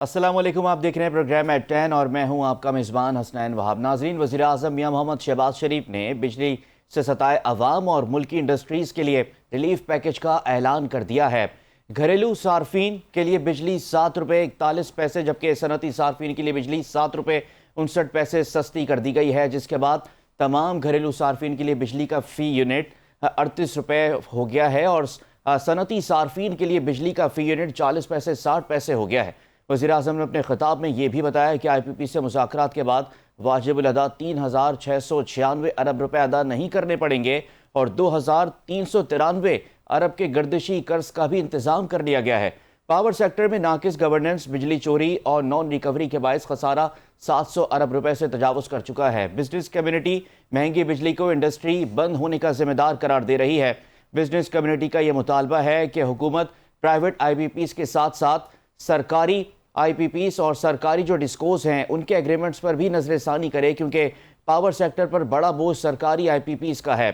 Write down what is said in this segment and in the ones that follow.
अस्सलाम वालेकुम। आप देख रहे हैं प्रोग्राम एट 10 और मैं हूं आपका मेज़बान हसनैन वहाब। नाजरीन, वज़ीर आज़म मियां मोहम्मद शहबाज शरीफ ने बिजली से सताए अवाम और मुल्की इंडस्ट्रीज़ के लिए रिलीफ पैकेज का ऐलान कर दिया है। घरेलू सार्फिन के लिए बिजली 7 रुपये 41 पैसे, जबकि सनती सार्फिन के लिए बिजली 7 रुपये 59 पैसे सस्ती कर दी गई है, जिसके बाद तमाम घरेलू सार्फिन के लिए बिजली का फ़ी यूनिट 38 रुपये हो गया है और सनती सार्फिन के लिए बिजली का फ़ी यूनिट 40 पैसे 60 पैसे हो गया है। वज़ीर आज़म ने अपने खिताब में यह भी बताया कि IPP से मुज़ाकरात के बाद वाजिबुल अदा 3,696 अरब रुपए अदा नहीं करने पड़ेंगे और 2,393 अरब के गर्दिशी कर्ज का भी इंतज़ाम कर लिया गया है। पावर सेक्टर में नाकिस गवर्नेंस, बिजली चोरी और नॉन रिकवरी के बायस खसारा 700 अरब रुपए से तजावुज़ कर चुका है। बिजनेस कम्युनिटी महंगी बिजली को इंडस्ट्री बंद होने का जिम्मेदार करार दे रही है। बिजनेस कम्युनिटी का यह मुतालबा है कि हुकूमत प्राइवेट IPPs के साथ साथ सरकारी IPPs और सरकारी जो डिस्कोज हैं उनके एग्रीमेंट्स पर भी नजरसानी करे, क्योंकि पावर सेक्टर पर बड़ा बोझ सरकारी IPPs का है।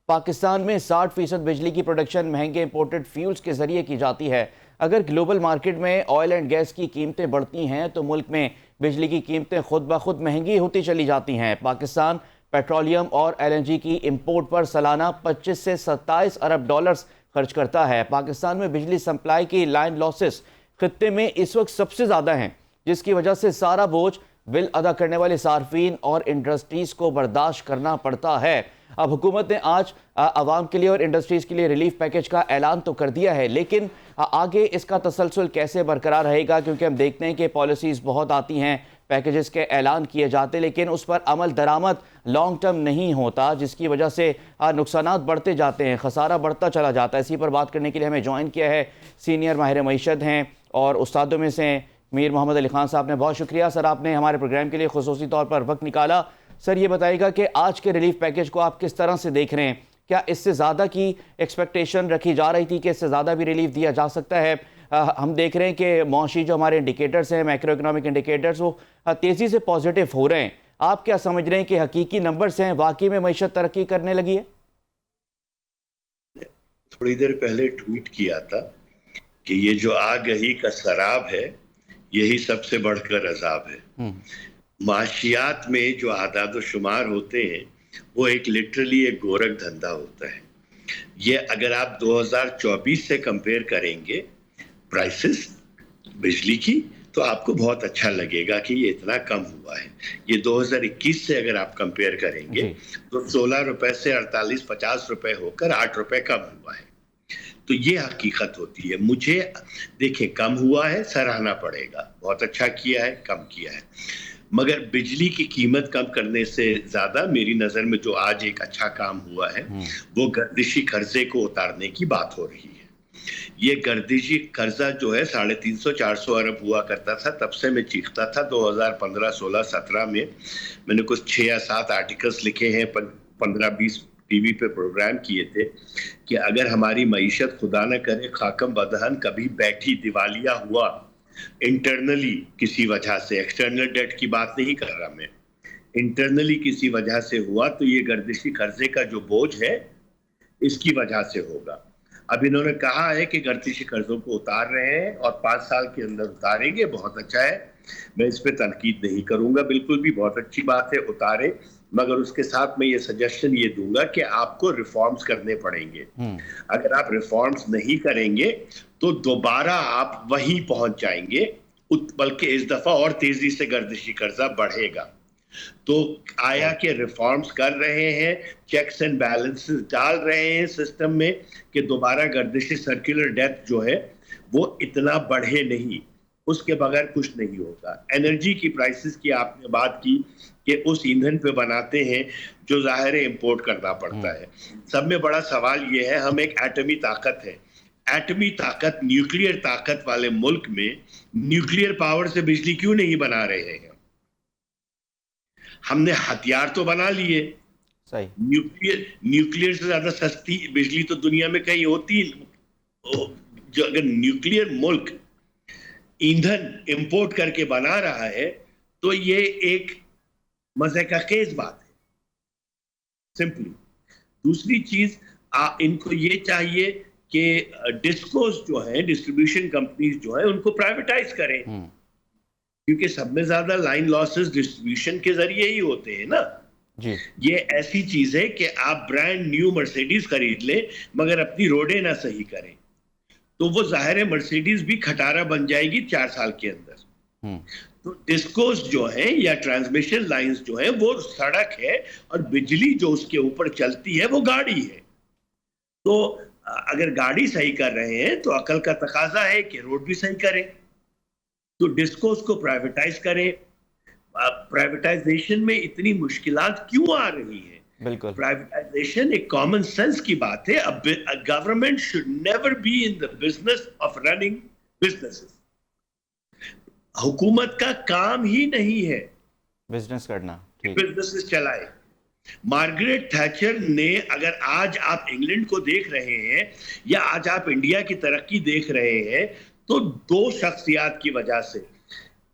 पाकिस्तान में 60% बिजली की प्रोडक्शन महंगे इंपोर्टेड फ्यूल्स के जरिए की जाती है। अगर ग्लोबल मार्केट में ऑयल एंड गैस की कीमतें बढ़ती हैं तो मुल्क में बिजली की कीमतें खुद ब खुद महंगी होती चली जाती हैं। पाकिस्तान पेट्रोलियम और LNG की इम्पोर्ट पर सालाना 25 से 27 अरब डॉलर्स खर्च करता है। पाकिस्तान में बिजली सप्लाई की लाइन लॉसेस खित्ते में इस वक्त सबसे ज़्यादा हैं, जिसकी वजह से सारा बोझ बिल अदा करने वाले सार्फिन और इंडस्ट्रीज़ को बर्दाश्त करना पड़ता है। अब हुकूमत ने आज आवाम के लिए और इंडस्ट्रीज़ के लिए रिलीफ पैकेज का ऐलान तो कर दिया है, लेकिन आगे इसका तसलसल कैसे बरकरार रहेगा, क्योंकि हम देखते हैं कि पॉलिसीज़ बहुत आती हैं, पैकेजेस के ऐलान किए जाते, लेकिन उस पर अमल दरामद लॉन्ग टर्म नहीं होता, जिसकी वजह से नुकसानात बढ़ते जाते हैं, खसारा बढ़ता चला जाता है। इसी पर बात करने के लिए हमें ज्वाइन किया है सीनियर माहिर मईशत हैं और उस्तादों में से मीर मोहम्मद अली खान साहब ने। बहुत शुक्रिया सर, आपने हमारे प्रोग्राम के लिए खुसूसी तौर पर वक्त निकाला। सर, ये बताइएगा कि आज के रिलीफ पैकेज को आप किस तरह से देख रहे हैं? क्या इससे ज़्यादा की एक्सपेक्टेशन रखी जा रही थी कि इससे ज़्यादा भी रिलीफ दिया जा सकता है? हम देख रहे हैं कि मौशी जो हमारे इंडिकेटर्स हैं, मैक्रो इकोनॉमिक इंडिकेटर्स, वो तेज़ी से पॉजिटिव हो रहे हैं। आप क्या समझ रहे हैं कि हकीकी नंबर्स हैं, वाकई में मईशत तरक्की करने लगी है? थोड़ी देर पहले ट्वीट किया था कि ये जो आगही का शराब है यही सबसे बढ़कर अजाब है। माशियात में जो आदाद शुमार होते हैं वो एक लिटरली एक गोरख धंधा होता है। ये अगर आप 2024 से कंपेयर करेंगे प्राइसेस बिजली की, तो आपको बहुत अच्छा लगेगा कि ये इतना कम हुआ है। ये 2021 से अगर आप कंपेयर करेंगे तो 16 रुपए से 48-50 रुपए होकर 8 रुपए कम हुआ है। तो ये हकीकत होती है। मुझे देखिए, कम हुआ है, सराहना पड़ेगा, बहुत अच्छा किया है, कम किया है, मगर बिजली की कीमत कम करने से ज्यादा मेरी नजर में जो आज एक अच्छा काम हुआ है वो गर्दिशी कर्जे को उतारने की बात हो रही है। ये गर्दिशी कर्जा जो है 350-400 अरब हुआ करता था, तब से मैं चीखता था। 2015, 16, 17 में मैंने कुछ 6 या 7 आर्टिकल्स लिखे हैं, 15-20 टीवी पे प्रोग्राम किए थे कि अगर हमारी मईशत खुदा न करे खाकम बदहन कभी बैठी दिवालिया हुआ इंटरनली किसी वजह से, एक्सटर्नल डेट की बात नहीं कर रहा मैं, इंटरनली किसी वजह से हुआ, तो ये गर्दिशी कर्जे का जो बोझ है इसकी वजह से होगा। अब इन्होंने कहा है कि गर्दिशी कर्जों को उतार रहे हैं और 5 साल के अंदर उतारेंगे, बहुत अच्छा है, मैं इस पे तनकीद नहीं करूंगा, बिल्कुल भी बहुत अच्छी बात है, उतारे, मगर उसके साथ मैं ये सजेशन ये दूंगा कि आपको रिफॉर्म्स करने पड़ेंगे। अगर आप रिफॉर्म्स नहीं करेंगे तो दोबारा आप वहीं पहुंच जाएंगे, बल्कि इस दफा और तेजी से गर्दिशी कर्जा बढ़ेगा। तो आया कि रिफॉर्म्स कर रहे हैं, चेक्स एंड बैलेंसेस डाल रहे हैं सिस्टम में कि दोबारा गर्दिशी सर्कुलर डेथ जो है वो इतना बढ़े नहीं, उसके बगैर कुछ नहीं होगा। एनर्जी की प्राइसेस की आपने बात की कि उस ईंधन पे बनाते हैं जो जाहिर है इंपोर्ट करना पड़ता है। सब में बड़ा सवाल ये है, हम एक एटमी ताकत है, एटमी ताकत, न्यूक्लियर ताकत वाले मुल्क में न्यूक्लियर पावर से बिजली क्यों नहीं बना रहे हैं? हमने हथियार तो बना लिए, सही, न्यूक्लियर से ज्यादा सस्ती बिजली तो दुनिया में कहीं होती। जो अगर न्यूक्लियर मुल्क ईंधन इंपोर्ट करके बना रहा है तो ये एक मजे का खेज बात है, सिंपली। दूसरी चीज, इनको ये चाहिए कि डिस्कोस जो है, डिस्ट्रीब्यूशन कंपनीज जो है, उनको प्राइवेटाइज करें। क्योंकि सब में ज्यादा लाइन लॉसेस डिस्ट्रीब्यूशन के जरिए ही होते हैं ना। जी। ये ऐसी चीज है कि आप ब्रांड न्यू मर्सिडीज खरीद लें मगर अपनी रोडें ना सही करें, तो वो जाहिर है मर्सिडीज भी खटारा बन जाएगी 4 साल के अंदर। हम्म। तो डिस्कोस जो है या ट्रांसमिशन लाइंस जो है वो सड़क है, और बिजली जो उसके ऊपर चलती है वो गाड़ी है। तो अगर गाड़ी सही कर रहे हैं तो अकल का तकाजा है कि रोड भी सही करें। तो डिस्कोस को प्राइवेटाइज करें। प्राइवेटाइजेशन में इतनी मुश्किलात क्यों आ रही हैं? बिल्कुल। प्राइवेटाइजेशन एक कॉमन सेंस की बात है। Government should never be in the business of running businesses. हुकूमत का काम ही नहीं है बिजनेस करना। ठीक। बिजनेसेस चलाए। मार्गरेट थैचर ने, अगर आज आप इंग्लैंड को देख रहे हैं या आज आप इंडिया की तरक्की देख रहे हैं, तो दो शख्सियात की वजह से।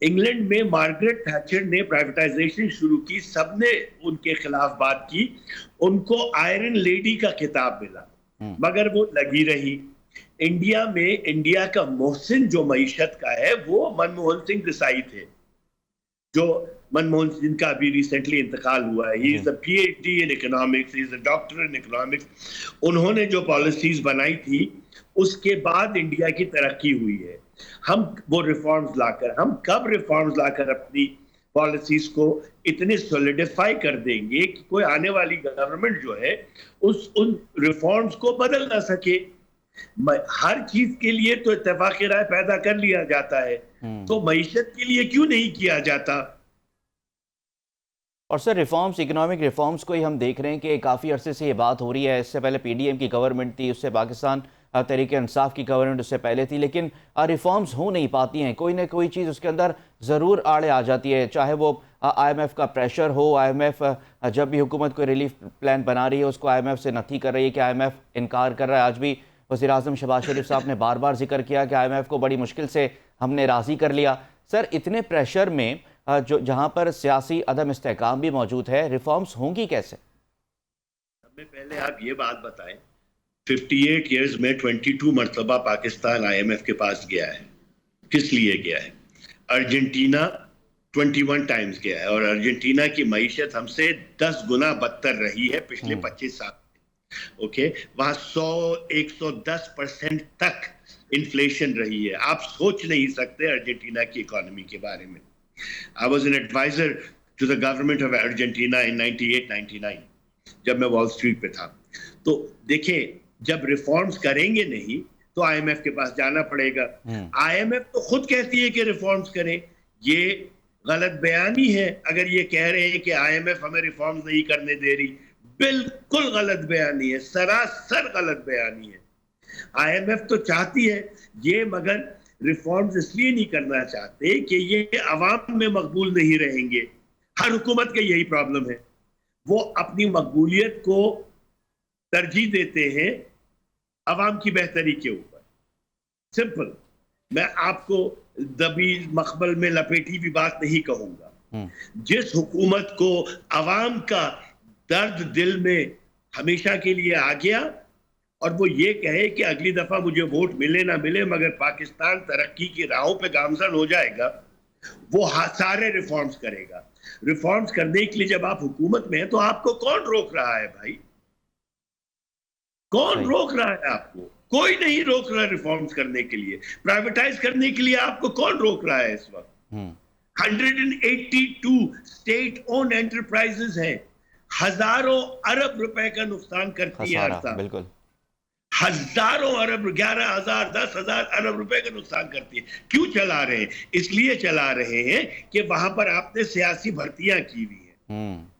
इंग्लैंड में मार्गरेट थैचर ने प्राइवेटाइजेशन शुरू की, सबने उनके खिलाफ बात की, उनको आयरन लेडी का खिताब मिला, मगर वो लगी रही। इंडिया में इंडिया का मोहसिन जो मईशत का है वो मनमोहन सिंह देसाई थे, जो मनमोहन सिंह का अभी रिसेंटली इंतकाल हुआ है। He is a PhD in economics, he is a doctor in economics. उन्होंने जो पॉलिसीज बनाई थी उसके बाद इंडिया की तरक्की हुई है। हम वो रिफॉर्म्स लाकर, हम कब रिफॉर्म्स लाकर अपनी पॉलिसीज को इतने सॉलिडिफाई कर देंगे कि कोई आने वाली गवर्नमेंट जो है उन रिफॉर्म्स को बदल ना सके। हर चीज के लिए तो इत्तेफाक राय पैदा कर लिया जाता है, तो मईशत के लिए क्यों नहीं किया जाता? और सर, रिफॉर्म्स, इकोनॉमिक रिफॉर्म्स को ही हम देख रहे हैं कि काफ़ी अरसे से ये बात हो रही है। इससे पहले पीडीएम की गवर्नमेंट थी, उससे पाकिस्तान तहरीक इंसाफ की गवर्नमेंट उससे पहले थी, लेकिन रिफॉर्म्स हो नहीं पाती हैं। कोई ना कोई चीज़ उसके अंदर ज़रूर आड़े आ जाती है, चाहे वो आईएमएफ का प्रेशर हो। आईएमएफ जब भी हुकूमत कोई रिलीफ प्लान बना रही है उसको आईएमएफ से नथी कर रही है कि आईएमएफ इनकार कर रहा है। आज भी वज़ीर आज़म शहबाज शरीफ साहब ने बार बार जिक्र किया कि आईएमएफ को बड़ी मुश्किल से हमने राज़ी कर लिया। सर, इतने प्रेशर में जो जहाँ पर सियासी अदम इस्तेहकाम भी मौजूद है, रिफॉर्म्स होंगी कैसे? सबसे पहले आप ये बात बताएं, 58 ईयर्स में 22 मरतबा पाकिस्तान आईएमएफ के पास गया है। किस लिए गया है? अर्जेंटीना 21 टाइम्स गया है, और अर्जेंटीना की मईशत हमसे 10 गुना बदतर रही है पिछले 25 साल में। ओके, वहां 100-110% तक इन्फ्लेशन रही है। आप सोच नहीं सकते अर्जेंटीना की इकोनॉमी के बारे में। I was an advisor to the government of Argentina in 98-99 जब मैं वॉल स्ट्रीट पे था। तो देखें, जब रिफॉर्म्स करेंगे नहीं तो आईएमएफ के पास जाना पड़ेगा। आईएमएफ तो खुद कहती है कि रिफॉर्म्स करें। ये गलत बयानी है अगर ये कह रहे हैं कि आईएमएफ हमें रिफॉर्म्स नहीं करने दे रही। बिल्कुल गलत बयानी है, सरासर गलत बयानी है। आईएमएफ तो चाहती है ये, मगर रिफॉर्म्स इसलिए नहीं करना चाहते कि ये अवाम में मकबूल नहीं रहेंगे। हर हुकूमत का यही प्रॉब्लम है, वो अपनी मकबूलियत को तरजीह देते हैं अवाम की बेहतरी के ऊपर। सिंपल। मैं आपको दबी मखमल में लपेटी भी बात नहीं कहूंगा। जिस हुकूमत को अवाम का दर्द दिल में हमेशा के लिए आ गया और वो ये कहे कि अगली दफा मुझे वोट मिले ना मिले मगर पाकिस्तान तरक्की की राहों पे गामजन हो जाएगा, वो सारे रिफॉर्म्स करेगा। रिफॉर्म्स करने के लिए जब आप हुकूमत में हैं तो आपको कौन रोक रहा है भाई? कौन रोक रहा है आपको? कोई नहीं रोक रहा रिफॉर्म्स करने के लिए। प्राइवेटाइज करने के लिए आपको कौन रोक रहा है इस वक्त? 182 स्टेट ओन एंटरप्राइजेस हैं, हजारों अरब रुपए का नुकसान करती है हर साल। बिल्कुल, हजारों अरब, 11,000 10,000 अरब रुपए का नुकसान करती है। क्यों चला रहे हैं? इसलिए चला रहे हैं कि वहां पर आपने सियासी भर्तियां की हुई हैं।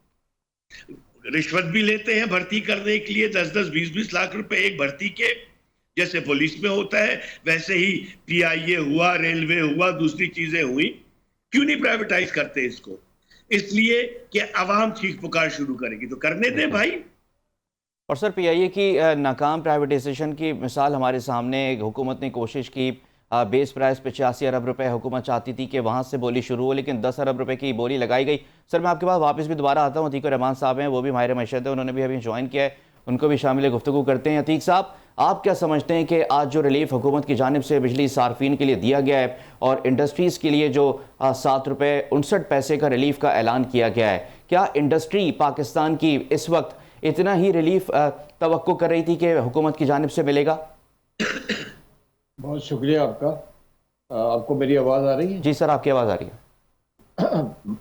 रिश्वत भी लेते हैं भर्ती करने के लिए, 10-10 20-20 लाख रुपए एक भर्ती के। जैसे पुलिस में होता है वैसे ही पीआईए हुआ, रेलवे हुआ, दूसरी चीजें हुई। क्यों नहीं प्राइवेटाइज करते इसको? इसलिए कि अवाम चीख पुकार शुरू करेगी, तो करने दें भाई। और सर, पीआईए की नाकाम प्राइवेटाइजेशन की मिसाल हमारे सामने। हुकूमत ने कोशिश की, बेस प्राइस पे 86 अरब रुपए हुकूमत चाहती थी कि वहाँ से बोली शुरू हो, लेकिन 10 अरब रुपए की बोली लगाई गई। सर, मैं आपके पास वापस भी दोबारा आता हूँ। अतीक रहमान साहब हैं, वो भी माहिर मईशत है, उन्होंने भी अभी ज्वाइन किया है। उनको भी शामिल गुफ्तगू करते हैं। अतीक साहब, आप क्या समझते हैं कि आज जो रिलीफ हुकूमत की जानिब से बिजली सार्फिन के लिए दिया गया है और इंडस्ट्रीज़ के लिए जो ₹7.59 का रिलीफ का ऐलान किया गया है, क्या इंडस्ट्री पाकिस्तान की इस वक्त इतना ही रिलीफ तवक्को कर रही थी कि हुकूमत की जानिब से मिलेगा? बहुत शुक्रिया आपका। आपको मेरी आवाज़ आ रही है? जी सर, आपकी आवाज़ आ रही है।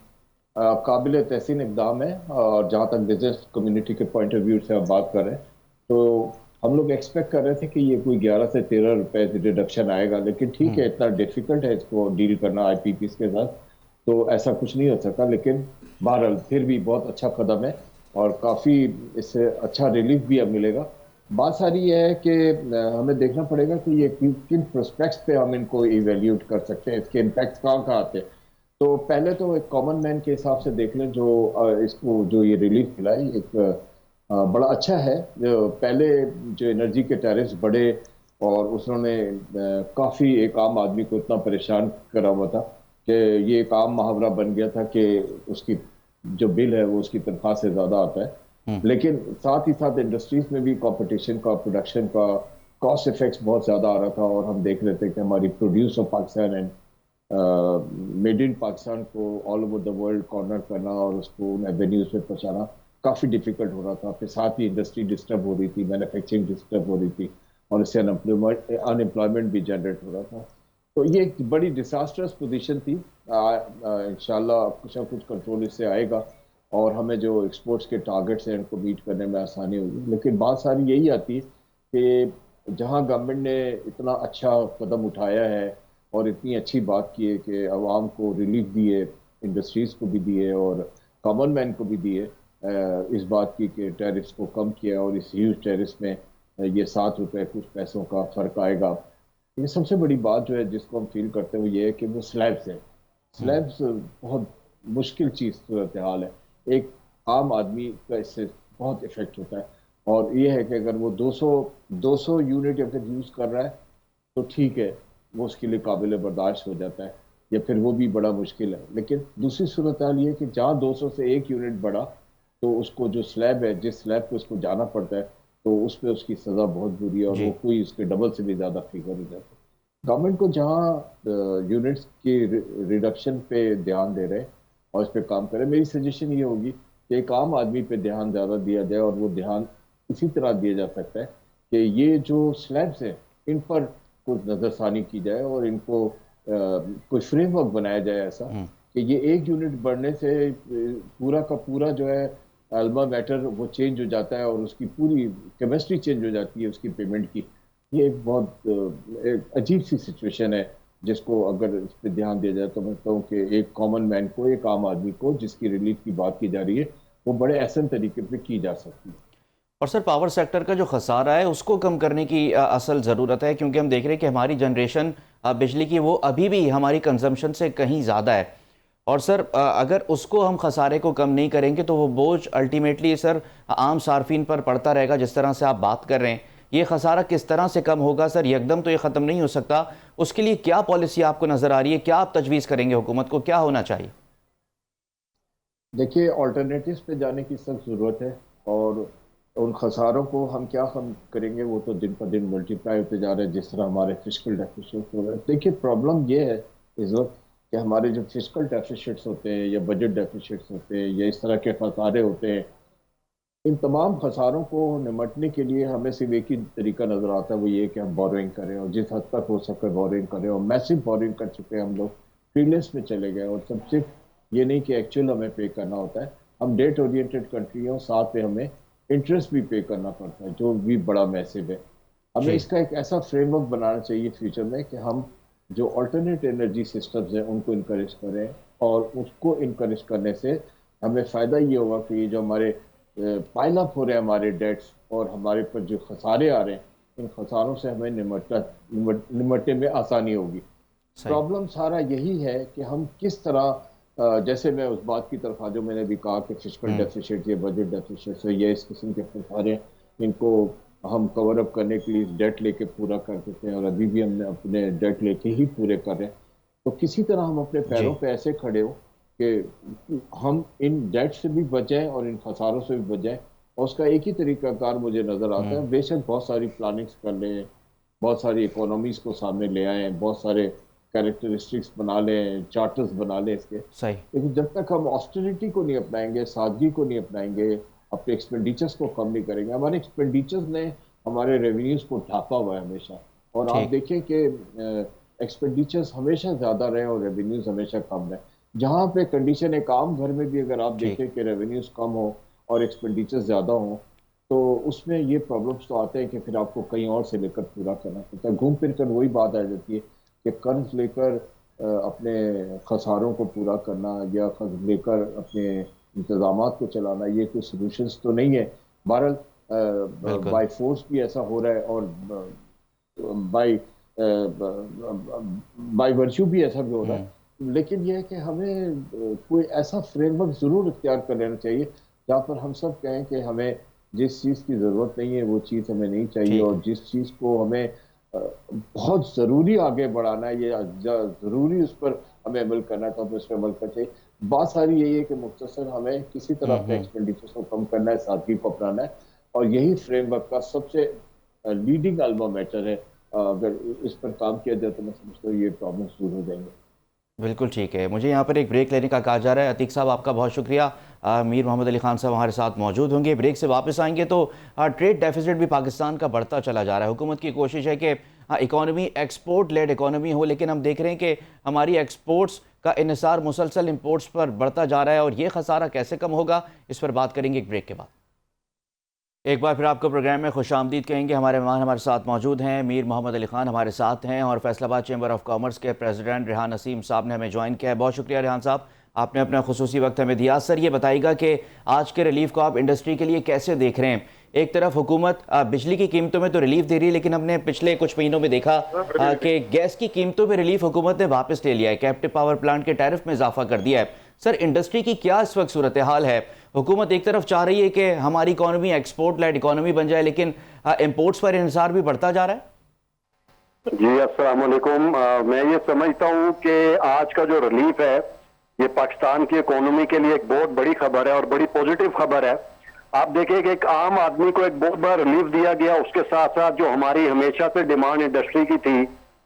काबिल तहसीन इकदाम है। और जहाँ तक बिजनेस कम्युनिटी के पॉइंट ऑफ व्यू से आप बात कर रहे हैं, तो हम लोग एक्सपेक्ट कर रहे थे कि ये कोई 11 से 13 रुपए रिडक्शन आएगा, लेकिन ठीक है, इतना डिफिकल्ट है इसको डील करना आईपीपीस के साथ, तो ऐसा कुछ नहीं हो सका। लेकिन बहरहाल फिर भी बहुत अच्छा कदम है और काफ़ी इससे अच्छा रिलीफ भी अब मिलेगा। बात सारी ये है कि हमें देखना पड़ेगा कि ये किन प्रोस्पेक्ट्स पे हम इनको इवेल्यूट कर सकते हैं, इसके इम्पैक्ट कहाँ कहाँ आते हैं। तो पहले तो एक कॉमन मैन के हिसाब से देख लें, जो इसको जो ये रिलीफ मिला है, एक बड़ा अच्छा है। जो पहले जो एनर्जी के टैरिफ्स बढ़े और उसने काफ़ी एक आम आदमी को इतना परेशान करा हुआ था कि ये एक आम मुहावरा बन गया था कि उसकी जो बिल है वो उसकी तनख्वाह से ज़्यादा आता है। लेकिन साथ ही साथ इंडस्ट्रीज में भी कंपटीशन का, प्रोडक्शन का, कॉस्ट इफेक्ट्स बहुत ज़्यादा आ रहा था और हम देख रहे थे कि हमारी produce of Pakistan and made in Pakistan को all over the world corner करना और उसको एवेन्यूज पे पहुंचाना काफ़ी डिफिकल्ट हो रहा था। फिर साथ ही इंडस्ट्री डिस्टर्ब हो रही थी, मैन्युफैक्चरिंग डिस्टर्ब हो रही थी और इससे अनएम्प्लॉयमेंट भी जनरेट हो रहा था। तो ये एक बड़ी डिजास्टर्स पोजीशन थी। इंशाल्लाह कुछ ना कुछ कंट्रोल इससे आएगा और हमें जो एक्सपोर्ट्स के टारगेट्स हैं उनको मीट करने में आसानी होगी। लेकिन बात सारी यही आती है कि जहां गवर्नमेंट ने इतना अच्छा कदम उठाया है और इतनी अच्छी बात की है कि आवाम को रिलीफ दिए, इंडस्ट्रीज़ को भी दिए और कॉमन मैन को भी दिए, इस बात की कि टैरिफ्स को कम किया और इस ह्यूज टैरिफ्स में ये ₹7 कुछ पैसों का फ़र्क आएगा। ये सबसे बड़ी बात जो है जिसको हम फील करते हैं वो ये है कि वो स्लैब्स है। स्लैब्स बहुत मुश्किल चीज़ सूरत हाल है। एक आम आदमी का इससे बहुत इफेक्ट होता है और ये है कि अगर वो 200 यूनिट अगर यूज़ कर रहा है तो ठीक है, वो उसके लिए काबिल बर्दाश्त हो जाता है, या फिर वो भी बड़ा मुश्किल है। लेकिन दूसरी सूरत हाल ये है कि जहाँ 200 से 1 यूनिट बढ़ा तो उसको जो स्लैब है, जिस स्लैब पे उसको जाना पड़ता है, तो उस पर उसकी सज़ा बहुत बुरी है और वो कोई उसके डबल से भी ज़्यादा फिगर हो जाता है। गवर्नमेंट को जहाँ यूनिट्स की रिडक्शन पे ध्यान दे रहे हैं और इस पर काम करें, मेरी सजेशन ये होगी कि एक आम आदमी पे ध्यान ज़्यादा दिया जाए और वो ध्यान इसी तरह दिया जा सकता है कि ये जो स्लैब्स हैं इन पर कुछ नज़रसानी की जाए और इनको कोई फ्रेमवर्क बनाया जाए ऐसा कि ये 1 यूनिट बढ़ने से पूरा का पूरा जो है अल्मा मैटर वो चेंज हो जाता है और उसकी पूरी केमिस्ट्री चेंज हो जाती है उसकी पेमेंट की। ये एक बहुत एक अजीब सी सिचुएशन है जिसको अगर इस पर ध्यान दिया जाए तो मैं कहूँ कि एक कॉमन मैन को, एक आम आदमी को जिसकी रिलीफ की बात की जा रही है, वो बड़े आसान तरीके पे की जा सकती है। और सर, पावर सेक्टर का जो खसारा है उसको कम करने की असल ज़रूरत है, क्योंकि हम देख रहे हैं कि हमारी जनरेशन बिजली की वो अभी भी हमारी कंजम्पशन से कहीं ज़्यादा है। और सर, अगर उसको हम खसारे को कम नहीं करेंगे तो वो बोझ अल्टीमेटली सर आम सार्फिन पर पड़ता रहेगा। जिस तरह से आप बात कर रहे हैं, ये खसारा किस तरह से कम होगा सर? यकदम तो ये ख़त्म नहीं हो सकता। उसके लिए क्या पॉलिसी आपको नज़र आ रही है? क्या आप तजवीज़ करेंगे? हुकूमत को क्या होना चाहिए? देखिए, ऑल्टरनेटिव्स पे जाने की सख्त ज़रूरत है और उन खसारों को हम क्या कम करेंगे वो तो दिन पर दिन मल्टीप्लाई होते जा रहे हैं, जिस तरह हमारे फिजिकल डेफिशिएंट्स हो रहे हैं। देखिए, प्रॉब्लम ये है इस वक्त कि हमारे जो फिजिकल डेफिशिएंट्स होते हैं या बजट डेफिशिएंट्स होते हैं या इस तरह के खसारे होते हैं, इन तमाम खसारों को निमटने के लिए हमें सिर्फ एक ही तरीका नज़र आता है, वो ये कि हम बोरिंग करें और जिस हद तक हो सके बोरिंग करें। और मैसिव बोरिंग कर चुके हैं हम लोग, फ्रीलेंस में चले गए और सब सिर्फ ये नहीं कि एक्चुअल हमें पे करना होता है, हम डेट ओरिएंटेड कंट्री हैं और साथ में हमें इंटरेस्ट भी पे करना पड़ता है जो भी बड़ा मैसिव है। हमें इसका एक ऐसा फ्रेमवर्क बनाना चाहिए फ्यूचर में कि हम जो अल्टरनेट एनर्जी सिस्टम्स हैं उनको इनकरेज करें और उसको इनकरेज करने से हमें फ़ायदा ये होगा कि जो हमारे पाइल अप हो रहे हैं हमारे डेट्स और हमारे पर जो खसारे आ रहे हैं, इन खसारों से हमें निमटने में आसानी होगी। प्रॉब्लम सारा यही है कि हम किस तरह, जैसे मैं उस बात की तरफ आ, जो मैंने भी कहा कि फिजिकल डेफिशिएंट या बजट डेफिशिएंट है, ये इस किस्म के खसारे, इनको हम कवर अप करने के लिए डेट लेके पूरा कर देते हैं और अभी भी हमने अपने डेट लेके ही पूरे कर रहे हैं। तो किसी तरह हम अपने पैरों पे ऐसे खड़े हो कि हम इन डेट से भी बचें और इन खसारों से भी बचें और उसका एक ही तरीकाकार मुझे नजर आता है। बेशक बहुत सारी प्लानिंग्स कर लें, बहुत सारी इकोनॉमीज को सामने ले आए, बहुत सारे कैरेक्टरिस्टिक्स बना लें, चार्टर्स बना लें इसके, सही। लेकिन जब तक हम ऑस्टेरिटी को नहीं अपनाएंगे, सादगी को नहीं अपनाएंगे, अपने एक्सपेंडिचर्स को कम नहीं करेंगे, हमारे एक्सपेंडिचर्स ने हमारे रेवेन्यूज को ढांपा हुआ है हमेशा। और आप ठीक। देखें कि एक्सपेंडिचर्स हमेशा ज्यादा रहे और रेवेन्यूज हमेशा कम रहे। जहाँ पे कंडीशन एक आम घर में भी अगर आप ठीक। देखें कि रेवेन्यूज कम हो और एक्सपेंडिचर्स ज्यादा हो, तो उसमें ये प्रॉब्लम्स तो आते हैं कि फिर आपको कहीं और से लेकर पूरा करना पड़ता है। घूम फिर कर वही बात आ जाती है कि कर्ज लेकर अपने खसारों को पूरा करना या कर्ज लेकर अपने इंतजामात को चलाना, ये कोई सोल्यूशंस तो नहीं है। बहरहाल बाय फोर्स भी ऐसा हो रहा है और बाय बाय वर्च्यू भी ऐसा भी हो रहा है। लेकिन यह है कि हमें कोई ऐसा फ्रेमवर्क जरूर इख्तियार कर लेना चाहिए जहाँ पर हम सब कहें कि हमें जिस चीज़ की ज़रूरत नहीं है वो चीज़ हमें नहीं चाहिए, और जिस चीज़ को हमें बहुत ज़रूरी आगे बढ़ाना है या ज़रूरी उस पर हमें अमल करना है तो हमें उस पर अमल करना चाहिए। बात सारी यही है कि मुख्तसर हमें किसी तरह अपने एक्सपेंडिचर्स को कम करना है, सादगी को अपनाना है, और यही फ्रेमवर्क का सबसे लीडिंग अल्मा मैटर है। अगर इस पर काम किया जाए तो मैं समझता हूँ ये प्रॉब्लम्स दूर हो जाएंगे। बिल्कुल ठीक है। मुझे यहाँ पर एक ब्रेक लेने का कहा जा रहा है। अतीक साहब आपका बहुत शुक्रिया। मीर मोहम्मद अली खान साहब हमारे साथ मौजूद होंगे। ब्रेक से वापस आएंगे तो ट्रेड डेफिसिट भी पाकिस्तान का बढ़ता चला जा रहा है। हुकूमत की कोशिश है कि इकॉनमी एक्सपोर्ट लेड इकॉनमी हो, लेकिन हम देख रहे हैं कि हमारी एक्सपोर्ट्स का इन्हिसार मुसलसल इंपोर्ट्स पर बढ़ता जा रहा है, और ये खसारा कैसे कम होगा इस पर बात करेंगे एक ब्रेक के बाद। एक बार फिर आपको प्रोग्राम में खुशामदीद कहेंगे। हमारे मेहमान हमारे साथ मौजूद हैं। मीर मोहम्मद अली खान हमारे साथ हैं और फैसलाबाद चैम्बर ऑफ कॉमर्स के प्रेसिडेंट रेहान नसीम साहब ने हमें ज्वाइन किया है। बहुत शुक्रिया रेहान साहब, आपने अपना खुसूसी वक्त हमें दिया। सर ये बताइएगा कि आज के रिलीफ को आप इंडस्ट्री के लिए कैसे देख रहे हैं? एक तरफ हुकूमत बिजली की कीमतों में तो रिलीफ दे रही है, लेकिन हमने पिछले कुछ महीनों में देखा कि गैस की कीमतों में रिलीफ हुकूमत ने वापस ले लिया है, कैप्टिव पावर प्लांट के टैरिफ में इजाफा कर दिया है। सर इंडस्ट्री की क्या इस वक्त सूरत हाल है? हुकूमत एक तरफ चाह रही है कि हमारी इकॉनमी एक्सपोर्ट लेड इकॉनमी बन जाए, लेकिन इंपोर्ट्स पर इन्हिसार भी बढ़ता जा रहा है। जी अस्सलाम वालेकुम। मैं ये समझता हूँ कि आज का जो रिलीफ है ये पाकिस्तान की इकोनॉमी के लिए एक बहुत बड़ी खबर है और बड़ी पॉजिटिव खबर है। आप देखिए कि एक आम आदमी को एक बहुत बड़ा रिलीफ दिया गया। उसके साथ साथ जो हमारी हमेशा से डिमांड इंडस्ट्री की थी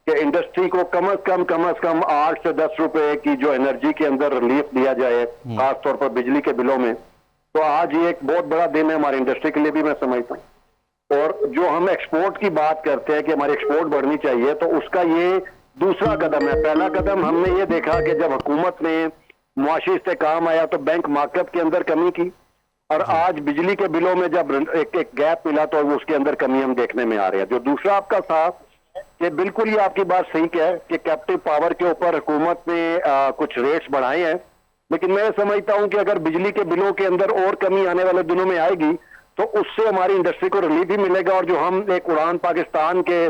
कि इंडस्ट्री को कम अज कम 8 से 10 रुपए की जो एनर्जी के अंदर रिलीफ दिया जाए, खासतौर पर बिजली के बिलों में, तो आज ये एक बहुत बड़ा दिन है हमारी इंडस्ट्री के लिए भी, मैं समझता हूँ। और जो हम एक्सपोर्ट की बात करते हैं कि हमारी एक्सपोर्ट बढ़नी चाहिए, तो उसका ये दूसरा कदम है। पहला कदम हमने ये देखा कि जब हुकूमत ने मुआशी इस्तेहकाम आया तो बैंक मार्कअप के अंदर कमी की, और आज बिजली के बिलों में जब एक गैप मिला तो उसके अंदर कमी हम देखने में आ रही है। जो दूसरा आपका था कि बिल्कुल ये आपकी बात सही है कि कैप्टिव पावर के ऊपर हुकूमत ने कुछ रेट्स बढ़ाए हैं, लेकिन मैं समझता हूं कि अगर बिजली के बिलों के अंदर और कमी आने वाले दिनों में आएगी तो उससे हमारी इंडस्ट्री को रिलीफ भी मिलेगा। और जो हम एक उड़ान पाकिस्तान के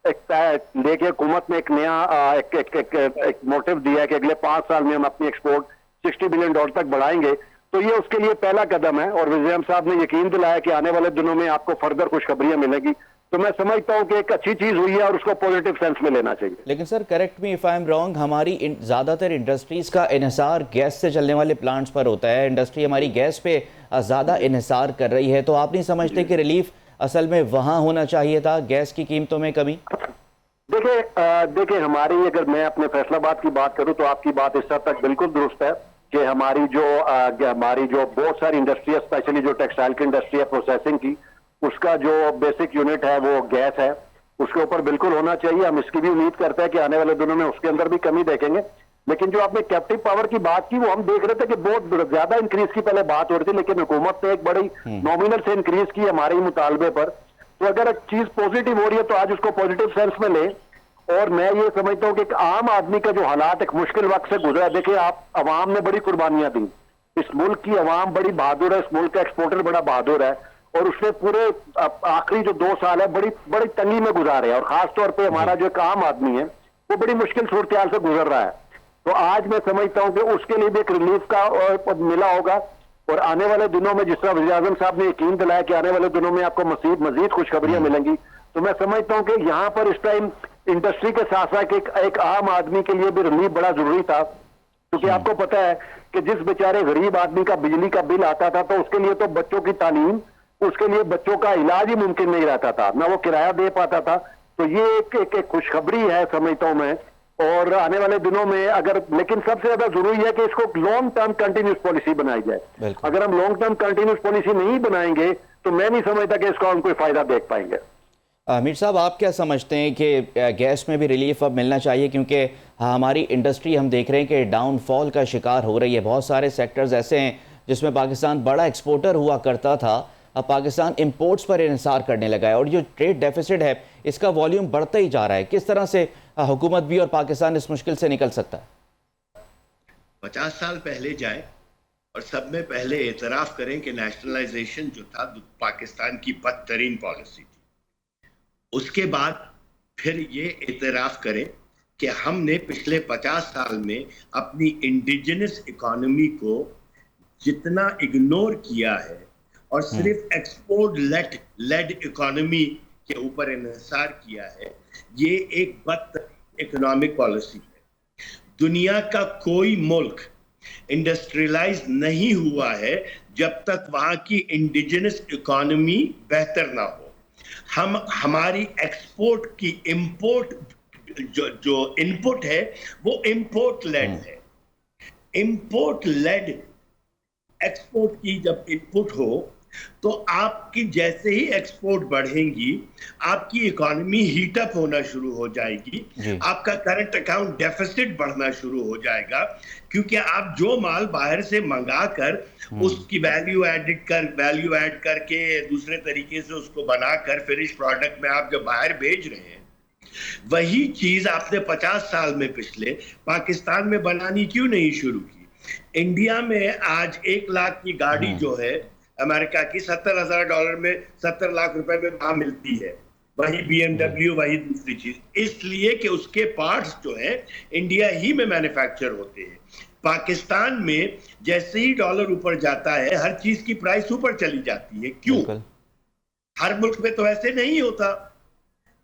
देखिए हुकूमत ने एक नया एक मोटिव दिया है कि अगले 5 साल में हम अपनी एक्सपोर्ट $60 बिलियन तक बढ़ाएंगे, तो ये उसके लिए पहला कदम है। और वज़ीर साहब ने यकीन दिलाया कि आने वाले दिनों में आपको फर्दर खुशखबरियां मिलेगी। तो मैं समझता हूं कि एक अच्छी चीज हुई है और उसको पॉजिटिव सेंस में लेना चाहिए। लेकिन sir correct me if I am wrong, हमारी ज़्यादातर इंडस्ट्रीज़ का इन्हिसार गैस से चलने वाले प्लांट्स पर होता है। इंडस्ट्री हमारी गैस पे ज़्यादा इन्हिसार कर रही है, तो आप नहीं समझते कि रिलीफ असल में वहाँ होना चाहिए था, गैस की कीमतों में कमी? देखिए हमारी, अगर मैं अपने फैसलाबाद की बात करूं तो आपकी बात इस हद तक बिल्कुल दुरुस्त है कि हमारी जो बहुत सारी इंडस्ट्री है, स्पेशली जो टेक्सटाइल की इंडस्ट्री है प्रोसेसिंग की, उसका जो बेसिक यूनिट है वो गैस है, उसके ऊपर बिल्कुल होना चाहिए। हम इसकी भी उम्मीद करते हैं कि आने वाले दिनों में उसके अंदर भी कमी देखेंगे। लेकिन जो आपने कैप्टिव पावर की बात की वो हम देख रहे थे कि बहुत ज्यादा इंक्रीज की पहले बात हो रही थी, लेकिन हुकूमत ने एक बड़ी नॉमिनल से इंक्रीज की हमारे मुतालबे पर। तो अगर चीज पॉजिटिव हो रही है तो आज उसको पॉजिटिव सेंस में ले। और मैं ये समझता हूँ कि एक आम आदमी का जो हालात एक मुश्किल वक्त से गुजरा, देखिए आप अवाम ने बड़ी कुर्बानियां दी, इस मुल्क की अवाम बड़ी बहादुर है, इस मुल्क का एक्सपोर्टर बड़ा बहादुर है, और उसने पूरे आखिरी जो 2 साल है बड़ी तंगी में गुजारे। और खासतौर पे हमारा जो एक आम आदमी है वो बड़ी मुश्किल सूरत हाल से गुजर रहा है। तो आज मैं समझता हूं कि उसके लिए भी एक रिलीफ का मिला होगा। और आने वाले दिनों में जिस तरह वज़ीर आज़म साहब ने यकीन दिलाया कि आने वाले दिनों में आपको मजीद खुशखबरियां मिलेंगी, तो मैं समझता हूं कि यहाँ पर इस टाइम इंडस्ट्री के साथ साथ एक आम आदमी के लिए भी रिलीफ बड़ा जरूरी था। क्योंकि आपको पता है कि जिस बेचारे गरीब आदमी का बिजली का बिल आता था तो उसके लिए तो बच्चों की तालीम, उसके लिए बच्चों का इलाज ही मुमकिन नहीं रहता था, ना वो किराया दे पाता था। तो ये एक खुशखबरी है समझता हूं मैं। और आने वाले दिनों में अगर, लेकिन सबसे ज्यादा जरूरी है कि इसको लॉन्ग टर्म कंटिन्यूस पॉलिसी बनाई जाए। अगर हम लॉन्ग टर्म कंटिन्यूस पॉलिसी नहीं बनाएंगे तो मैं नहीं समझता कि इसका हम कोई फायदा देख पाएंगे। मीर साहब, आप क्या समझते हैं कि गैस में भी रिलीफ अब मिलना चाहिए, क्योंकि हमारी इंडस्ट्री हम देख रहे हैं कि डाउनफॉल का शिकार हो रही है। बहुत सारे सेक्टर्स ऐसे हैं जिसमें पाकिस्तान बड़ा एक्सपोर्टर हुआ करता था, अब पाकिस्तान इंपोर्ट्स पर इन्हिसार करने लगा है और जो ट्रेड डेफिसिट है इसका वॉल्यूम बढ़ता ही जा रहा है। किस तरह से हुकूमत भी और पाकिस्तान इस मुश्किल से निकल सकता है? 50 साल पहले जाए और सब में पहले एतराफ़ करें कि नेशनलाइजेशन जो था पाकिस्तान की बदतरीन पॉलिसी थी। उसके बाद फिर ये एतराफ़ करें कि हमने पिछले 50 साल में अपनी इंडिजिनस इकोनॉमी को जितना इग्नोर किया है और सिर्फ एक्सपोर्ट लेड इकोनॉमी के ऊपर इन्हिसार किया है, ये एक बदतरीन इकोनॉमिक पॉलिसी है। दुनिया का कोई मुल्क इंडस्ट्रियलाइज नहीं हुआ है जब तक वहां की इंडिजिनस इकोनॉमी बेहतर ना हो। हमारी एक्सपोर्ट की इंपोर्ट जो इनपुट है वो इंपोर्ट लेड है। इंपोर्ट लेड एक्सपोर्ट की जब इनपुट हो तो आपकी जैसे ही एक्सपोर्ट बढ़ेंगी आपकी इकोनॉमी हीटअप होना शुरू हो जाएगी, आपका करंट अकाउंट डेफिसिट बढ़ना शुरू हो जाएगा, क्योंकि आप जो माल बाहर से मंगा कर उसकी वैल्यू ऐड करके दूसरे तरीके से उसको बनाकर फिनिश प्रोडक्ट में आप जब बाहर भेज रहे हैं, वही चीज आपने 50 साल में पिछले पाकिस्तान में बनानी क्यों नहीं शुरू की? इंडिया में आज 1 लाख की गाड़ी जो है अमेरिका की $70,000 में 70 लाख रुपए में वहां मिलती है। वही BMW, वही दूसरी चीज, इसलिए कि उसके पार्ट्स जो है इंडिया ही में मैन्युफैक्चर होते हैं। पाकिस्तान में जैसे ही डॉलर ऊपर जाता है हर चीज की प्राइस ऊपर चली जाती है। क्यों? हर मुल्क में तो ऐसे नहीं होता।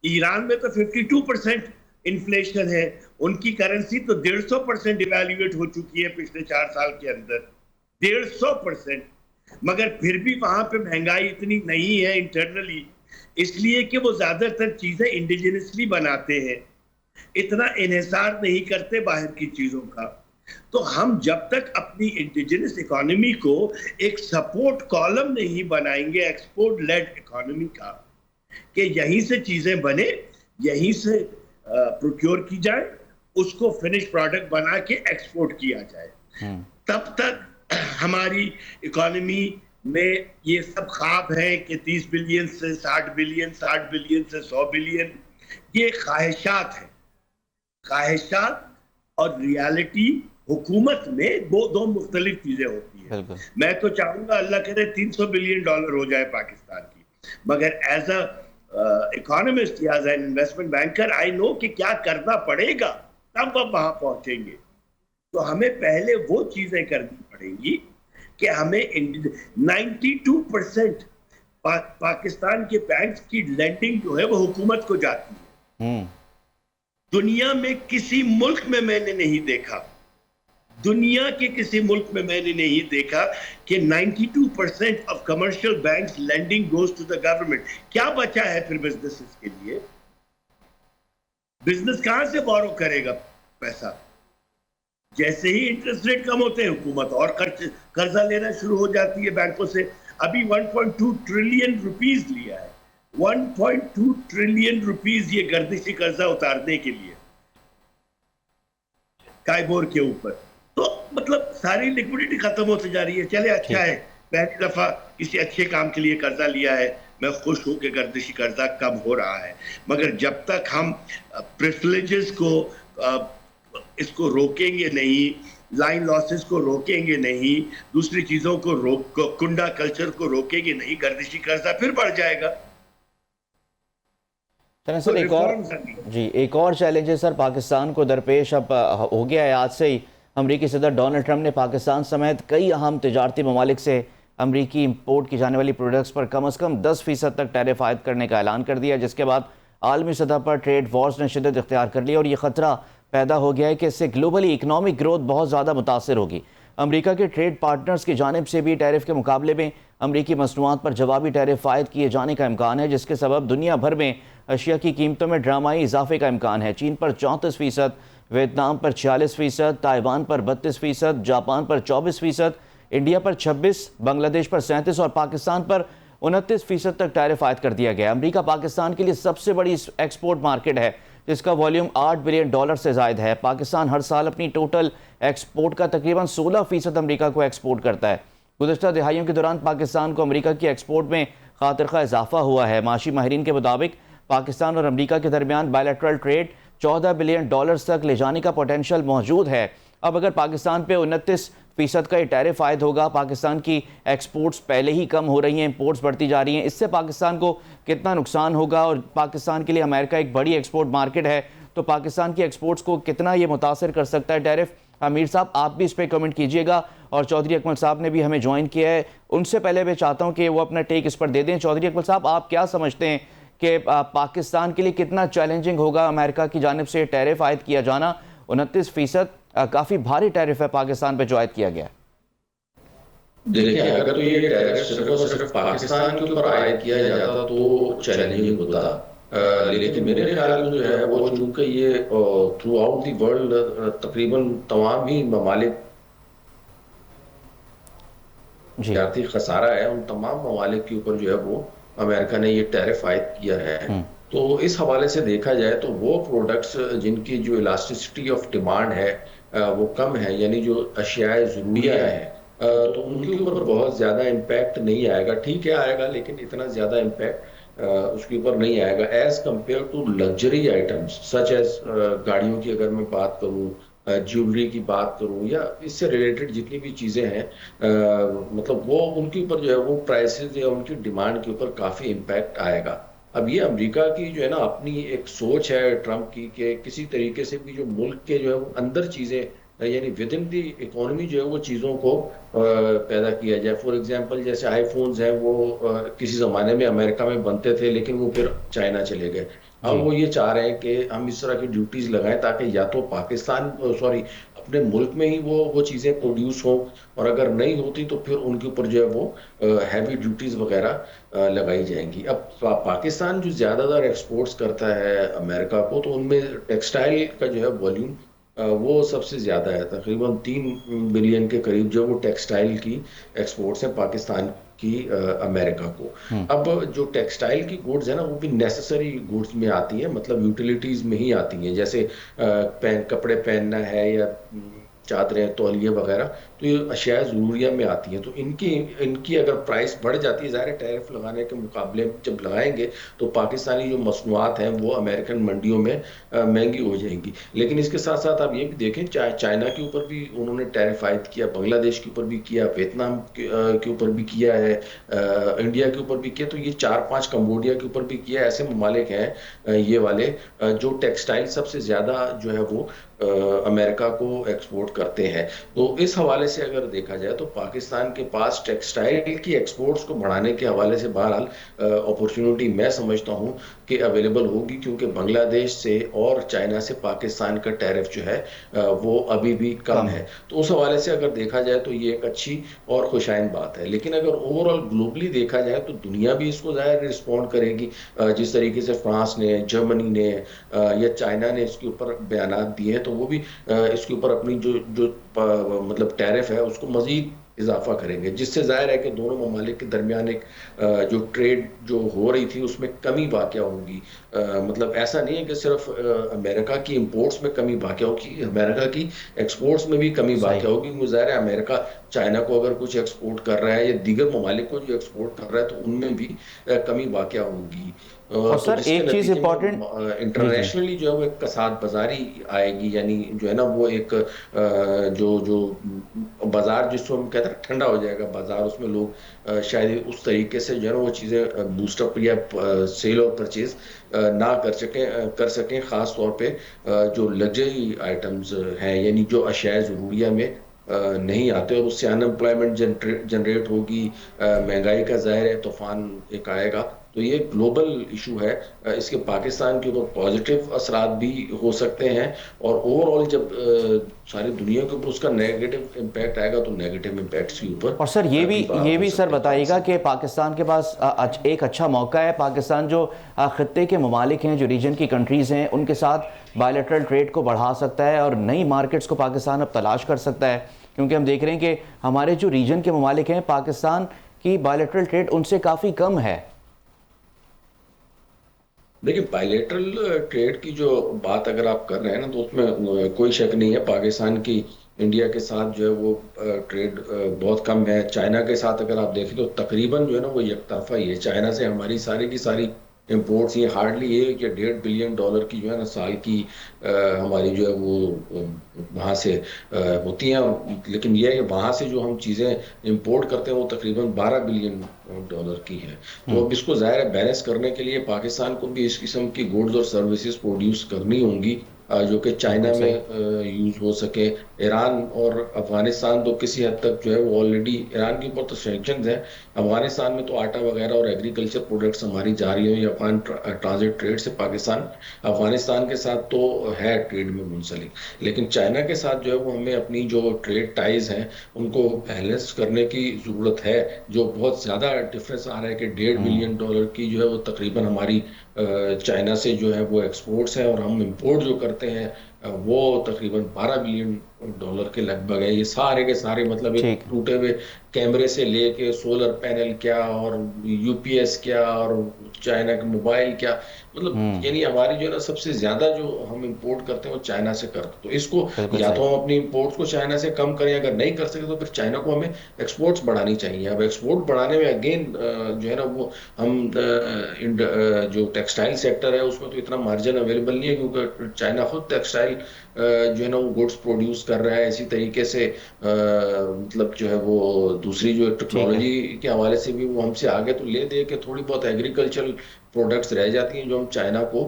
ईरान में तो 52% इन्फ्लेशन है, उनकी करेंसी तो 150% डिवैल्यूएट हो चुकी है पिछले 4 साल के अंदर, 150%। मगर फिर भी वहां पे महंगाई इतनी नहीं है इंटरनली, इसलिए कि वो ज्यादातर चीजें इंडिजिनसली बनाते हैं, इतना इन्हिसार नहीं करते बाहर की चीजों का। तो हम जब तक अपनी इंडिजिनस इकोनॉमी को एक सपोर्ट कॉलम नहीं बनाएंगे एक्सपोर्ट लेड इकोनॉमी का, कि यहीं से चीजें बने, यहीं से प्रोक्योर की जाए, उसको फिनिश प्रोडक्ट बना के एक्सपोर्ट किया जाए, तब तक हमारी इकोनॉमी में ये सब ख्वाब है कि 30 बिलियन से 60 बिलियन, 60 बिलियन से 100 बिलियन, ये ख्वाहिशात है। ख्वाहिशात और रियलिटी हुकूमत में दो मुख्तलिफ चीजें होती है। मैं तो चाहूंगा अल्लाह करे $300 बिलियन हो जाए पाकिस्तान की, मगर एज अ इकोनॉमिस्ट या as an investment banker I know कि क्या करना पड़ेगा, तब हम वहां पहुंचेंगे। तो हमें पहले वो चीजें करनी पड़ेंगी कि हमें 92% पाकिस्तान के बैंक की लेंडिंग जो है वो हुकूमत को जाती है। दुनिया में किसी मुल्क में मैंने नहीं देखा, दुनिया के किसी मुल्क में मैंने नहीं देखा कि 92% of commercial banks lending goes to the government. क्या बचा है फिर बिजनेसेस के लिए? बिजनेस कहां से बोरो करेगा पैसा? जैसे ही इंटरेस्ट रेट कम होते हैं हुकूमत और कर्जा लेना शुरू हो जाती है बैंकों से। अभी 1.2 ट्रिलियन रुपीस लिया है, 1.2 ट्रिलियन रुपीस ये गर्दिशी कर्जा उतारने के लिए काइबोर के ऊपर। तो मतलब सारी लिक्विडिटी खत्म होती जा रही है। चले अच्छा है, पहली दफा किसी अच्छे काम के लिए कर्जा लिया है, मैं खुश हूं कि गर्दिशी कर्जा कम हो रहा है, मगर जब तक हम प्रिविलेजेस को इसको रोकेंगे नहीं, लाइन लॉसेस को रोकेंगे नहीं, दूसरी चीजों को कुंडा कल्चर को रोकेंगे नहीं, गर्दिशी कर्जा फिर बढ़ जाएगा। सर एक और चैलेंज है सर पाकिस्तान को दरपेश अब हो गया है। आज से ही अमरीकी सदर डोनाल्ड ट्रंप ने पाकिस्तान समेत कई अहम तिजारती ममालिक से अमरीकी इंपोर्ट की जाने वाली प्रोडक्ट्स पर कम से कम 10% तक टैरिफ आयद करने का ऐलान कर दिया, जिसके बाद आलमी सतह पर ट्रेड वॉर्स ने शिद्दत इख्तियार कर ली और ये खतरा पैदा हो गया है कि इससे ग्लोबली इकनॉमिक ग्रोथ बहुत ज़्यादा मुतासर होगी। अमेरिका के ट्रेड पार्टनर्स की जानिब से भी टैरिफ के मुकाबले में अमरीकी मसनूआत पर जवाबी टैरिफ आयद किए जाने का इम्कान है, जिसके सबब दुनिया भर में अशिया की कीमतों में ड्रामाई इजाफे का इम्कान है। चीन पर 34%, वियतनाम पर 46%, ताइवान पर 32%, जापान पर 24%, इंडिया पर 26%, बांग्लादेश पर 37% और पाकिस्तान पर 29% तक टैरिफ आयद कर दिया गया। अमेरिका पाकिस्तान के लिए सबसे बड़ी एक्सपोर्ट मार्केट है, जिसका वॉल्यूम $8 बिलियन से ज़ायद है। पाकिस्तान हर साल अपनी टोटल एक्सपोर्ट का तकरीबन 16% अमेरिका को एक्सपोर्ट करता है। गुज़श्ता दिहाइयों के दौरान पाकिस्तान को अमेरिका की एक्सपोर्ट में खातिरखा इजाफा हुआ है। माशी माहिरीन के मुताबिक पाकिस्तान और अमेरिका के दरमियान बायलैटरल ट्रेड $14 बिलियन तक ले जाने का पोटेंशियल मौजूद है। अब अगर पाकिस्तान पे 29% का ये टैरिफ आयद होगा, पाकिस्तान की एक्सपोर्ट्स पहले ही कम हो रही हैं, इंपोर्ट्स बढ़ती जा रही हैं, इससे पाकिस्तान को कितना नुकसान होगा और पाकिस्तान के लिए अमेरिका एक बड़ी एक्सपोर्ट मार्केट है, तो पाकिस्तान की एक्सपोर्ट्स को कितना ये मुतासर कर सकता है टैरिफ। अमीर साहब, आप भी इस पर कमेंट कीजिएगा और चौधरी अकमल साहब ने भी हमें ज्वाइन किया है, उनसे पहले मैं चाहता हूँ कि वो अपना टेक इस पर दे दें। चौधरी अकमल साहब, आप क्या समझते हैं कि पाकिस्तान के लिए कितना चैलेंजिंग होगा अमेरिका की जानिब से टैरिफ आयद किया जाना? 29% काफ़ी भारी टैरिफ है पाकिस्तान पे जो आयद किया गया है। देखिए, अगर तो ये टैरिफ सिर्फ और सिर्फ पाकिस्तान के ऊपर आयद किया जाता तो चैलेंजिंग होता, लेकिन मेरे ख्याल में जो है वो चूंकि ये थ्रू आउट दी वर्ल्ड तकरीबन तमाम ही ममालिक जाती खसारा है, उन तमाम ममालिक के ऊपर जो है वो अमेरिका ने ये टैरिफ आयद किया है। तो इस हवाले से देखा जाए तो वो प्रोडक्ट्स जिनकी जो इलास्टिसिटी ऑफ डिमांड है वो कम है, यानी जो अशियाए ज़रूरिया है, तो उनके ऊपर बहुत ज़्यादा इम्पैक्ट नहीं आएगा। ठीक है, आएगा, लेकिन इतना ज़्यादा इम्पैक्ट उसके ऊपर नहीं आएगा as compare to luxury items such as गाड़ियों की अगर मैं बात करूँ, ज्वेलरी की बात करूं, या इससे रिलेटेड जितनी भी चीज़ें हैं, मतलब वो उनके ऊपर जो है वो प्राइसेस या उनकी डिमांड के ऊपर काफ़ी इम्पैक्ट आएगा। अब ये अमेरिका की जो है ना अपनी एक सोच है ट्रम्प की कि किसी तरीके से भी जो मुल्क के जो है वो अंदर चीज़ें यानी विद इन दी इकोनॉमी जो है वो चीज़ों को पैदा किया जाए। फॉर एग्जांपल जैसे आईफोन्स हैं वो किसी ज़माने में अमेरिका में बनते थे, लेकिन वो फिर चाइना चले गए। अब वो ये चाह रहे हैं कि हम इस तरह की ड्यूटीज लगाएं ताकि या तो पाकिस्तान अपने मुल्क में ही वो चीज़ें प्रोड्यूस हों, और अगर नहीं होती तो फिर उनके ऊपर जो है वो हैवी ड्यूटीज वगैरह लगाई जाएंगी। अब पाकिस्तान जो ज़्यादातर एक्सपोर्ट्स करता है अमेरिका को, तो उनमें टेक्सटाइल का जो है वॉल्यूम वो सबसे ज़्यादा है, तकरीबन 3 बिलियन के करीब जो वो टेक्सटाइल की एक्सपोर्ट्स है पाकिस्तान की अमेरिका को। अब जो टेक्सटाइल की गुड्स है ना वो भी नेसेसरी गुड्स में आती है, मतलब यूटिलिटीज में ही आती हैं, जैसे कपड़े पहनना है या चादरें तौलिए वगैरह, तो ये अशिया ज़रूरिया में आती हैं। तो इनकी अगर प्राइस बढ़ जाती है, ज़ाहिर टैरिफ लगाने के मुकाबले जब लगाएंगे तो पाकिस्तानी जो मसनूआत हैं वो अमेरिकन मंडियों में महंगी हो जाएंगी। लेकिन इसके साथ साथ आप ये भी देखें, चाइना के ऊपर भी उन्होंने टैरिफ आयद किया, बांग्लादेश के ऊपर भी किया, वियतनाम के ऊपर भी किया है, इंडिया के ऊपर भी किया, तो ये 4-5 कंबोडिया के ऊपर भी किया। ऐसे ममालिक हैं ये वाले जो टेक्सटाइल सबसे ज़्यादा जो है वो अमेरिका को एक्सपोर्ट करते हैं। तो इस हवाले से अगर देखा जाए तो पाकिस्तान के पास टेक्सटाइल की एक्सपोर्ट्स को बढ़ाने के हवाले से बहरहाल अपॉर्चुनिटी मैं समझता हूं कि अवेलेबल होगी, क्योंकि बांग्लादेश से और चाइना से पाकिस्तान का टैरिफ जो है वो अभी भी कम है। तो उस हवाले से अगर देखा जाए तो ये एक अच्छी और खुशाइन बात है। लेकिन अगर ओवरऑल ग्लोबली देखा जाए तो दुनिया भी इसको ज़ाहिर रिस्पॉन्ड करेगी, जिस तरीके से फ्रांस ने, जर्मनी ने या चाइना ने इसके ऊपर बयानात दिए हैं, तो वो भी इसके ऊपर अपनी जो मतलब टैरिफ है उसको मजीद इजाफा करेंगे, जिससे जाहिर है कि दोनों ममालिक के दरमियान एक जो ट्रेड जो हो रही थी उसमें कमी वाक़या होगी। मतलब ऐसा नहीं है कि सिर्फ अमेरिका की इंपोर्ट्स में कमी वाक़या होगी, अमेरिका की एक्सपोर्ट्स में भी कमी वाक़या होगी। जाहिर है अमेरिका चाइना को अगर कुछ एक्सपोर्ट कर रहा है या दीगर ममालिक को जो एक्सपोर्ट कर रहा है तो उनमें भी कमी वाक़या होगी। और सर एक चीज़ इम्पोर्टेंट, इंटरनेशनली जो है वो एक कसाद बाजारी आएगी, यानी जो है ना वो एक जो बाजार जिसको हम कहते हैं ठंडा हो जाएगा बाजार, उसमें लोग शायद उस तरीके से जो है ना वो चीज़ें बूस्टअप या सेल और परचेज ना कर सकें ख़ास तौर पे जो लग्जरी आइटम्स हैं, यानी जो अशिया ज़रूरिया में नहीं आते, और उससे अनएम्प्लॉयमेंट जनरेट होगी, महंगाई का ज़ाहिर है तूफान एक आएगा। तो ये ग्लोबल इशू है। इसके पाकिस्तान के ऊपर पॉजिटिव असरात भी हो सकते हैं, और ओवरऑल जब सारी दुनिया के ऊपर उसका नेगेटिव इम्पैक्ट आएगा तो नेगेटिव इम्पैक्ट्स के ऊपर। और सर ये भी सर बताइएगा कि पाकिस्तान के पास एक अच्छा मौका है। पाकिस्तान जो खत्ते के ममालिक हैं, जो रीजन की कंट्रीज़ हैं, उनके साथ बायलैटरल ट्रेड को बढ़ा सकता है और नई मार्केट्स को पाकिस्तान अब तलाश कर सकता है, क्योंकि हम देख रहे हैं कि हमारे जो रीजन के ममालिक हैं, पाकिस्तान की बायलैटरल ट्रेड उनसे काफ़ी कम है। देखिए, बायलैटरल ट्रेड की जो बात अगर आप कर रहे हैं ना, तो उसमें कोई शक नहीं है, पाकिस्तान की इंडिया के साथ जो है वो ट्रेड बहुत कम है। चाइना के साथ अगर आप देखें तो तकरीबन जो है ना वो एक तरफा ही है। चाइना से हमारी सारी की सारी इंपोर्ट्स ये हार्डली $1 या $1.5 बिलियन की जो है ना साल की हमारी जो है वो वहाँ से होती हैं। लेकिन ये है कि वहाँ से जो हम चीज़ें इंपोर्ट करते हैं वो तकरीबन $12 बिलियन की है। तो अब इसको ज़ाहिर है बैलेंस करने के लिए पाकिस्तान को भी इस किस्म की गुड्स और सर्विसेज प्रोड्यूस करनी होंगी जो कि चाइना में यूज हो सके। ईरान और अफगानिस्तान तो किसी हद तक जो है वो ऑलरेडी, ईरान के ऊपर तो सैंक्शंस हैं, अफगानिस्तान में तो आटा वगैरह और एग्रीकल्चर प्रोडक्ट्स हमारी जा रही हैं अफगान ट्रांजिट ट्रेड से। पाकिस्तान अफगानिस्तान के साथ तो है ट्रेड में मुंसलिक, लेकिन चाइना के साथ जो है वो हमें अपनी जो ट्रेड टाइज हैं उनको बैलेंस करने की ज़रूरत है। जो बहुत ज़्यादा डिफरेंस आ रहा है कि $1.5 बिलियन की जो है वो तकरीबन हमारी चाइना से जो है वो एक्सपोर्ट्स है, और हम इंपोर्ट जो करते हैं वो तकरीबन $12 बिलियन के लगभग है। ये सारे के सारे मतलब एक टूटे हुए कैमरे से लेके सोलर पैनल क्या और यूपीएस क्या और चाइना का मोबाइल क्या, मतलब यानी हमारी जो है ना सबसे ज्यादा जो हम इंपोर्ट करते हैं वो चाइना से करते हैं। तो इसको या तो हम अपनी इंपोर्ट्स को चाइना से कम करें, अगर नहीं कर सके तो फिर चाइना को हमें एक्सपोर्ट्स बढ़ानी चाहिए। अब एक्सपोर्ट बढ़ाने में अगेन जो है ना वो हम जो टेक्सटाइल सेक्टर है उसमें तो इतना मार्जिन अवेलेबल नहीं है, क्योंकि चाइना खुद टेक्सटाइल जो है ना वो गुड्स प्रोड्यूस कर रहा है। इसी तरीके से मतलब जो है वो दूसरी जो टेक्नोलॉजी के हवाले से भी वो हमसे आगे तो ले दे के थोड़ी बहुत एग्रीकल्चरल प्रोडक्ट्स रह जाती हैं जो हम चाइना को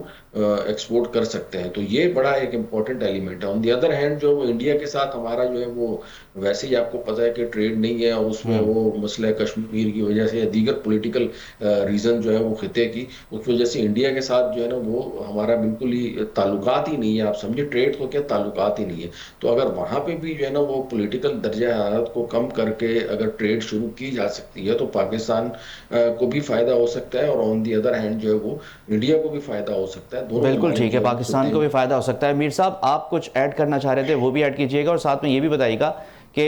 एक्सपोर्ट कर सकते हैं। तो ये बड़ा एक इम्पॉर्टेंट एलिमेंट है। ऑन दी अदर हैंड जो इंडिया के साथ हमारा जो है वो वैसे ही आपको पता है कि ट्रेड नहीं है, और उसमें वो मसला कश्मीर की वजह से या दीगर पॉलिटिकल रीजन जो है वो खिते की, उस वजह से इंडिया के साथ जो है ना वो हमारा बिल्कुल ही ताल्लुकात ही नहीं है। आप समझिए ट्रेड को क्या, ताल्लुकात ही नहीं है। तो अगर वहाँ पे भी जो है ना वो पॉलिटिकल दर्जा हरारत को कम करके अगर ट्रेड शुरू की जा सकती है तो पाकिस्तान को भी फायदा हो सकता है, और ऑन दी अदर हैंड जो है वो इंडिया को भी फायदा हो सकता है। बिल्कुल ठीक है, पाकिस्तान को भी फायदा हो सकता है। मीर साहब, आप कुछ ऐड करना चाह रहे थे, वो भी ऐड कीजिएगा, और साथ में ये भी बताइएगा कि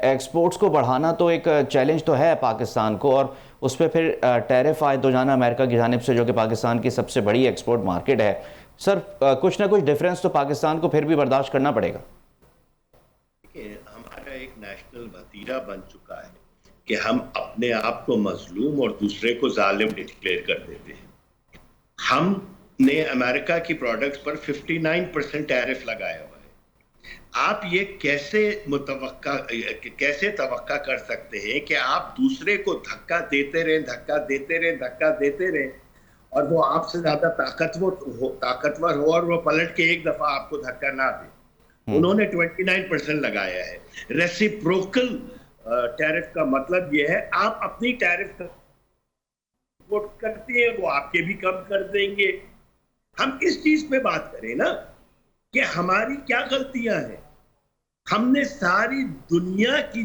एक्सपोर्ट्स को बढ़ाना तो एक चैलेंज तो है पाकिस्तान को, और उस पर फिर टैरिफ आयद हो जाना अमेरिका की जानिब से, जो कि पाकिस्तान की सबसे बड़ी एक्सपोर्ट मार्केट है। सर कुछ ना कुछ डिफरेंस तो पाकिस्तान को फिर भी बर्दाश्त करना पड़ेगा। हमारा एक नेशनल वतीरा बन चुका है कि हम अपने आप को मजलूम और दूसरे को जालिम डिक्लेयर कर देते हैं। हमने अमेरिका की प्रोडक्ट्स पर 59% टैरिफ लगाया हुआ है। आप ये कैसे तवक्का कर सकते हैं कि आप दूसरे को धक्का देते रहें और वो आपसे ज्यादा ताकतवर हो और वो पलट के एक दफा आपको धक्का ना दे। उन्होंने 29% लगाया है। रेसिप्रोकल टैरिफ का मतलब ये है आप अपनी टैरिफ करते हैं वो आपके भी कम कर देंगे। हम इस चीज पे बात करें ना कि हमारी क्या गलतियां हैं। हमने सारी दुनिया की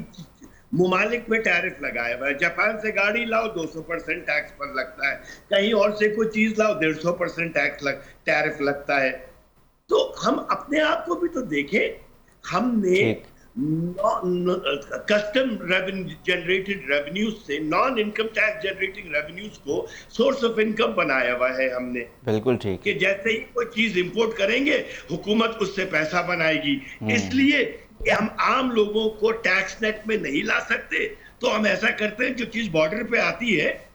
मुमालिक में टैरिफ लगाया हुआ है। जापान से गाड़ी लाओ 200% टैक्स पर लगता है, कहीं और से कोई चीज लाओ 150% टैरिफ लगता है। तो हम अपने आप को भी तो देखें। हमने कस्टम जनरेटेड रेवेन्यूज से non income tax generating revenues को सोर्स ऑफ इनकम बनाया हुआ है हमने। बिल्कुल ठीक कि जैसे ही कोई चीज इंपोर्ट करेंगे हुकूमत उससे पैसा बनाएगी, इसलिए कि हम आम लोगों को टैक्स नेट में नहीं ला सकते तो हम ऐसा करते हैं जो चीज बॉर्डर पे आती है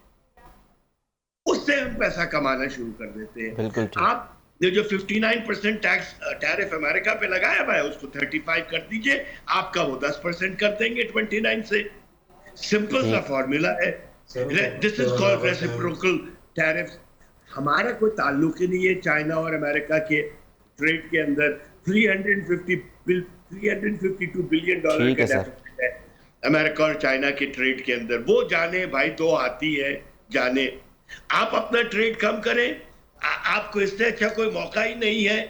उससे हम पैसा कमाना शुरू कर देते हैं। बिल्कुल ठीक। आप जो 59% टैरिफ अमेरिका पे लगाया हुआ है उसको 35 कर दीजिए, आपका वो 10% कर देंगे 29 से। सिंपल सा फॉर्मूला है। This is called reciprocal tariff. हमारा कोई ताल्लुक ही नहीं है चाइना और अमेरिका के ट्रेड के अंदर। 352 बिलियन डॉलर के डेफिसिट है अमेरिका और चाइना के ट्रेड के अंदर। वो जाने भाई, दो हाथी है जाने। आप अपना ट्रेड कम करें, आपको इससे अच्छा कोई मौका ही नहीं है,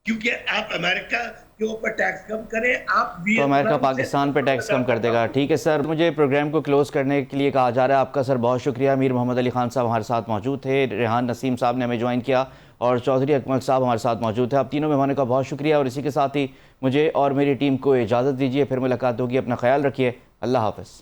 क्योंकि आप अमेरिका के ऊपर टैक्स कम करें, आप तो अमेरिका पाकिस्तान पे टैक्स कम कर देगा। ठीक है सर, मुझे प्रोग्राम को क्लोज करने के लिए कहा जा रहा है। आपका सर बहुत शुक्रिया। मीर मोहम्मद अली खान साहब हमारे साथ मौजूद थे, रेहान नसीम साहब ने हमें ज्वाइन किया और चौधरी अकमल साहब हमारे साथ मौजूद थे। आप तीनों मेहमानों का बहुत शुक्रिया और इसी के साथ ही मुझे और मेरी टीम को इजाज़त दीजिए। फिर मुलाकात होगी। अपना ख्याल रखिए। अल्लाह हाफ़िज़।